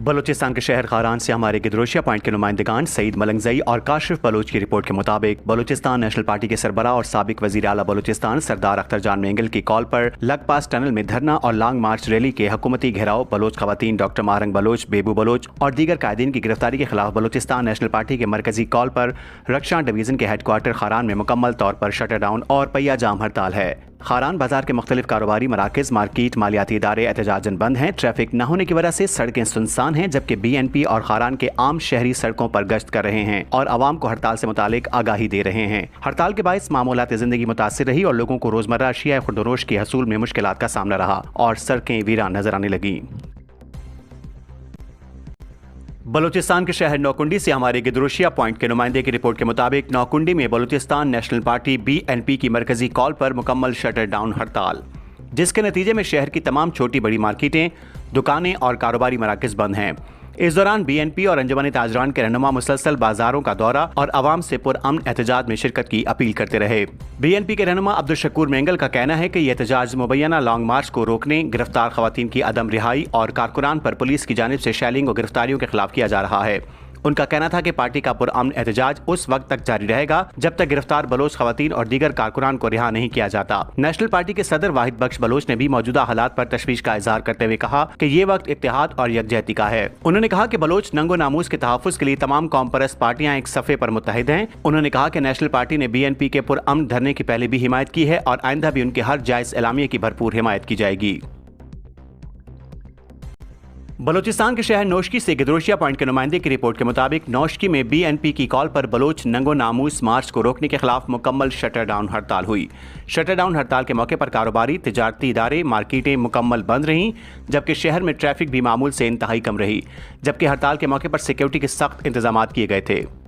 बलूचिस्तान के शहर खारान से हमारे गिदरोशिया पॉइंट के नुमाइंदगान सईद मलंगजई और काशिफ बलोच की रिपोर्ट के मुताबिक बलूचिस्तान नेशनल पार्टी के सरबराह और साबिक वजीर आला बलूचिस्तान सरदार अख्तर जान मेंगल की कॉल पर लगपास टनल में धरना और लॉन्ग मार्च रैली के हुकूमती घेराव, बलोच खवातीन डॉक्टर मारंग बलोच, बेबू बलोच और दीगर कायदीन की गिरफ्तारी के खिलाफ बलूचिस्तान नेशनल पार्टी के मरकजी कॉल पर रक्षा डिवीजन के हेडक्वार्टर खारान में मुकम्मल तौर पर शटर डाउन और पहिया जाम हड़ताल है। खारान बाजार के मुख्तलिफ कारोबारी मराकज, मार्केट, मालियाती इदारे एहतजाजन बंद हैं। ट्रैफिक न होने की वजह से सड़कें सुनसान हैं, जबकि BNP और खारान के आम शहरी सड़कों पर गश्त कर रहे हैं और आवाम को हड़ताल से मुतालिक आगाही दे रहे हैं। हड़ताल के बायस मामूलात जिंदगी मुतासिर रही और लोगों को रोजमर्रा अशिया खुर्दरोश के हसूल में मुश्किलात का सामना रहा और सड़कें वीरान नजर आने लगी। बलूचिस्तान के शहर नौकुंडी से हमारे गिदरोशिया पॉइंट के नुमाइंदे की रिपोर्ट के मुताबिक नौकुंडी में बलूचिस्तान नेशनल पार्टी BNP की मरकजी कॉल पर मुकम्मल शटर डाउन हड़ताल, जिसके नतीजे में शहर की तमाम छोटी बड़ी मार्केटें, दुकानें और कारोबारी मराकज बंद हैं। इस दौरान BNP और अंजुमन ताजरान के रहनुमा मुसलसल बाजारों का दौरा और आवाम से पुरअमन एहतजाज में शिरकत की अपील करते रहे। BNP के रहनुमा अब्दुल शकूर मेंगल का कहना है कि यह एहतजाज मुबैना लॉन्ग मार्च को रोकने, गिरफ्तार खवातीन की अदम रिहाई और कारकुनान पर पुलिस की जानिब से शेलिंग और गिरफ्तारियों के खिलाफ किया जा रहा है। उनका कहना था कि पार्टी का पुरअमन एहतजाज उस वक्त तक जारी रहेगा जब तक गिरफ्तार बलोच खवातीन और दीगर कारकुनान को रिहा नहीं किया जाता। नेशनल पार्टी के सदर वाहिद बख्श बलोच ने भी मौजूदा हालात पर तशवीश का इजहार करते हुए कहा कि ये वक्त इत्तेहाद और यकजहती का है। उन्होंने कहा कि बलोच नंगो नामूस के तहफ़्फ़ुज़ के लिए तमाम कौम परस्त पार्टियां एक सफ़े पर मुत्तहिद हैं। उन्होंने कहा कि नेशनल पार्टी ने BNP के पुरअमन धरने की पहले भी हिमायत की है और आइंदा भी उनके हर जायज़ एलामिया की भरपूर हिमायत की जाएगी। बलूचिस्तान के शहर नौशकी से गिदरोशिया पॉइंट के नुमाइंदे की रिपोर्ट के मुताबिक नौशकी में BNP की कॉल पर बलोच नंगो नामूस मार्च को रोकने के खिलाफ मुकम्मल शटर डाउन हड़ताल हुई। शटर डाउन हड़ताल के मौके पर कारोबारी, तिजारती इदारे, मार्केटें मुकम्मल बंद रहीं, जबकि शहर में ट्रैफिक भी मामूल से इंतहाई कम रही, जबकि हड़ताल के मौके पर सिक्योरिटी के सख्त इंतजाम किए गए थे।